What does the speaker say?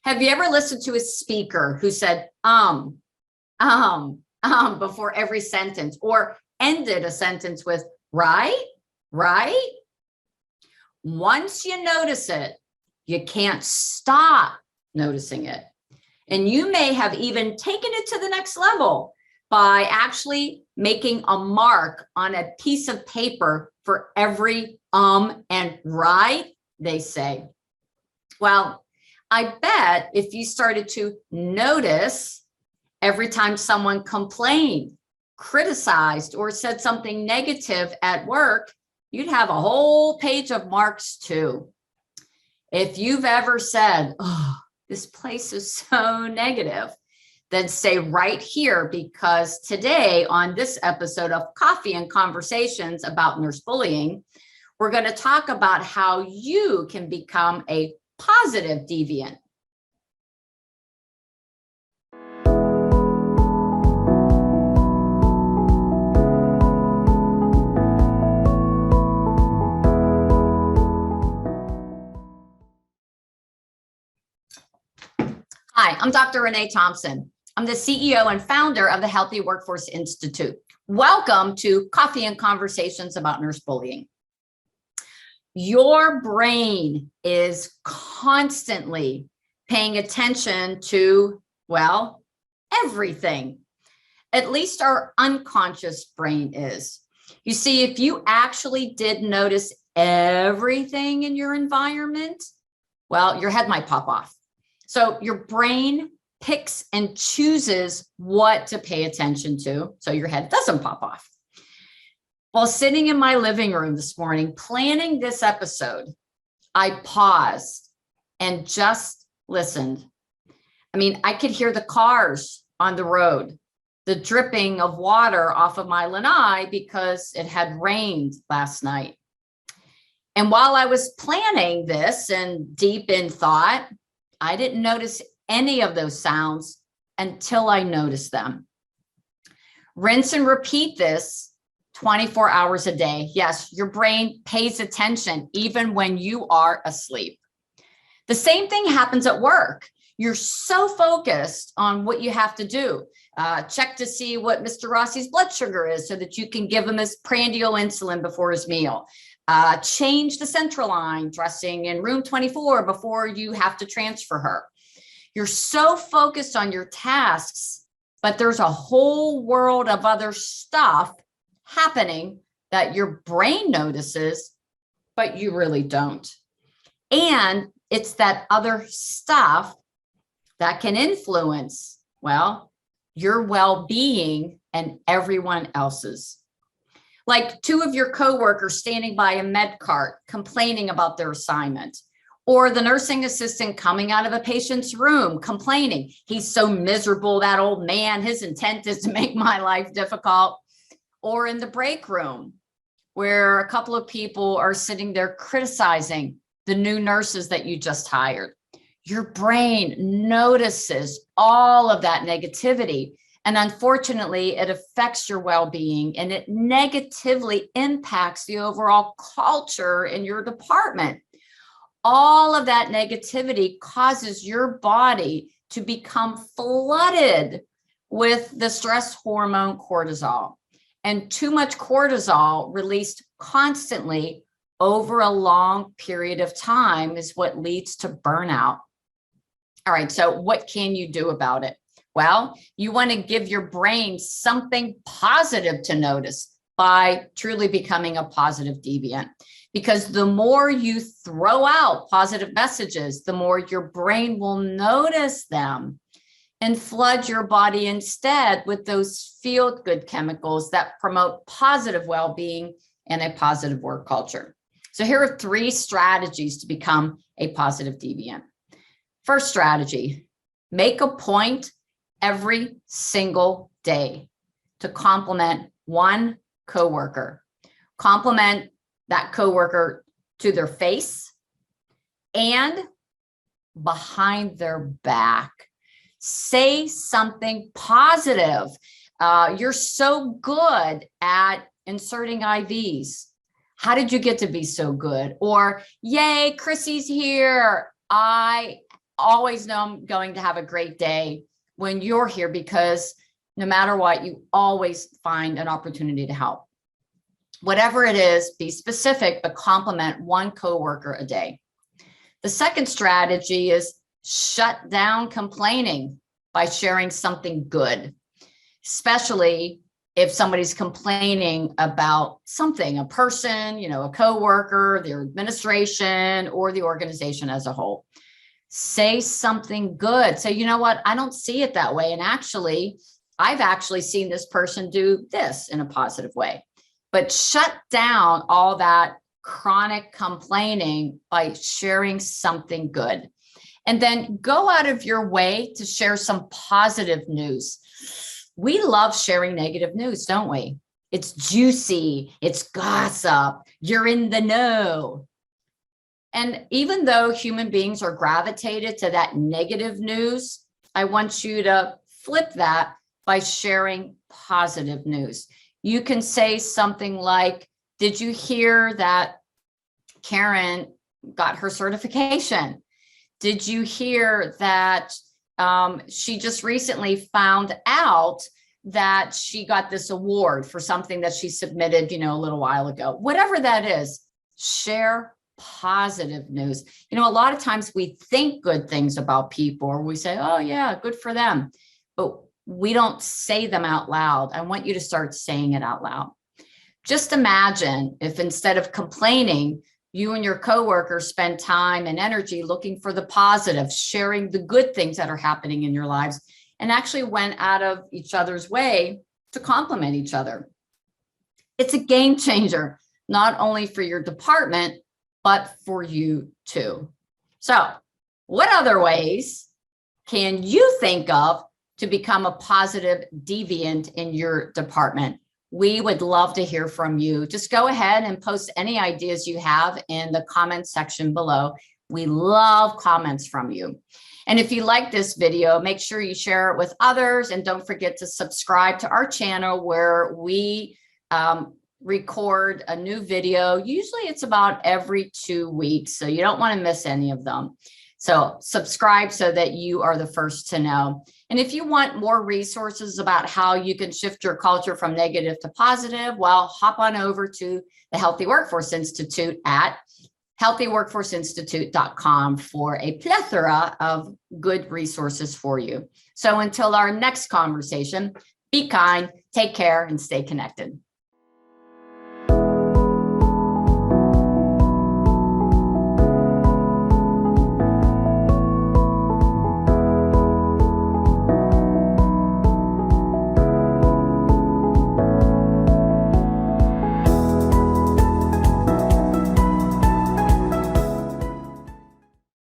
Have you ever listened to a speaker who said, before every sentence, or ended a sentence with right, right? Once you notice it, you can't stop noticing it. And you may have even taken it to the next level by actually making a mark on a piece of paper for every and right they say. Well, I bet if you started to notice every time someone complained, criticized, or said something negative at work, you'd have a whole page of marks too. If you've ever said, oh, this place is so negative, then stay right here, because today on this episode of Coffee and Conversations about Nurse Bullying, we're going to talk about how you can become a positive deviant. Hi, I'm Dr. Renee Thompson. I'm the CEO and founder of the Healthy Workforce Institute. Welcome to Coffee and Conversations about Nurse Bullying. Your brain is constantly paying attention to, well, everything. At least our unconscious brain is. You see, if you actually did notice everything in your environment, well, your head might pop off. So your brain picks and chooses what to pay attention to, so your head doesn't pop off. While sitting in my living room this morning, planning this episode, I paused and just listened. I mean, I could hear the cars on the road, the dripping of water off of my lanai because it had rained last night. And while I was planning this and deep in thought, I didn't notice any of those sounds until I noticed them. Rinse and repeat this 24 hours a day. Yes, your brain pays attention even when you are asleep. The same thing happens at work. You're so focused on what you have to do. Check to see what Mr. Rossi's blood sugar is so that you can give him his prandial insulin before his meal. Change the central line dressing in room 24 before you have to transfer her. You're so focused on your tasks, but there's a whole world of other stuff happening that your brain notices, but you really don't. And it's that other stuff that can influence, well, your well-being and everyone else's. Like two of your coworkers standing by a med cart complaining about their assignment, or the nursing assistant coming out of a patient's room complaining, he's so miserable, that old man, his intent is to make my life difficult. Or in the break room, where a couple of people are sitting there criticizing the new nurses that you just hired. Your brain notices all of that negativity. And unfortunately, it affects your well-being and it negatively impacts the overall culture in your department. All of that negativity causes your body to become flooded with the stress hormone cortisol. And too much cortisol released constantly over a long period of time is what leads to burnout. All right, so what can you do about it? Well, you want to give your brain something positive to notice by truly becoming a positive deviant. Because the more you throw out positive messages, the more your brain will notice them and flood your body instead with those feel-good chemicals that promote positive well-being and a positive work culture. So here are 3 strategies to become a positive deviant. First strategy, make a point every single day to compliment one coworker. Compliment that coworker to their face and behind their back. Say something positive. You're so good at inserting IVs. How did you get to be so good? Or, yay, Chrissy's here. I always know I'm going to have a great day when you're here, because no matter what, you always find an opportunity to help. Whatever it is, be specific, but compliment one coworker a day. The second strategy is shut down complaining by sharing something good, especially if somebody's complaining about something, a person, a coworker, their administration, or the organization as a whole. Say something good. Say, you know what, I don't see it that way. And actually, I've actually seen this person do this in a positive way. But shut down all that chronic complaining by sharing something good. And then go out of your way to share some positive news. We love sharing negative news, don't we? It's juicy, it's gossip, you're in the know. And even though human beings are gravitated to that negative news, I want you to flip that by sharing positive news. You can say something like, did you hear that Karen got her certification? Did you hear that she just recently found out that she got this award for something that she submitted, a little while ago? Whatever that is, share positive news. A lot of times we think good things about people, or we say, oh yeah, good for them, but we don't say them out loud. I want you to start saying it out loud. Just imagine if instead of complaining, you and your coworker spend time and energy looking for the positive, sharing the good things that are happening in your lives, and actually went out of each other's way to compliment each other. It's a game changer, not only for your department, but for you too. So, what other ways can you think of to become a positive deviant in your department? We would love to hear from you. Just go ahead and post any ideas you have in the comment section below. We love comments from you. And if you like this video, make sure you share it with others, and don't forget to subscribe to our channel, where we record a new video. Usually it's about every 2 weeks, so you don't want to miss any of them. So subscribe so that you are the first to know. And if you want more resources about how you can shift your culture from negative to positive, well, hop on over to the Healthy Workforce Institute at healthyworkforceinstitute.com for a plethora of good resources for you. So until our next conversation, be kind, take care, and stay connected.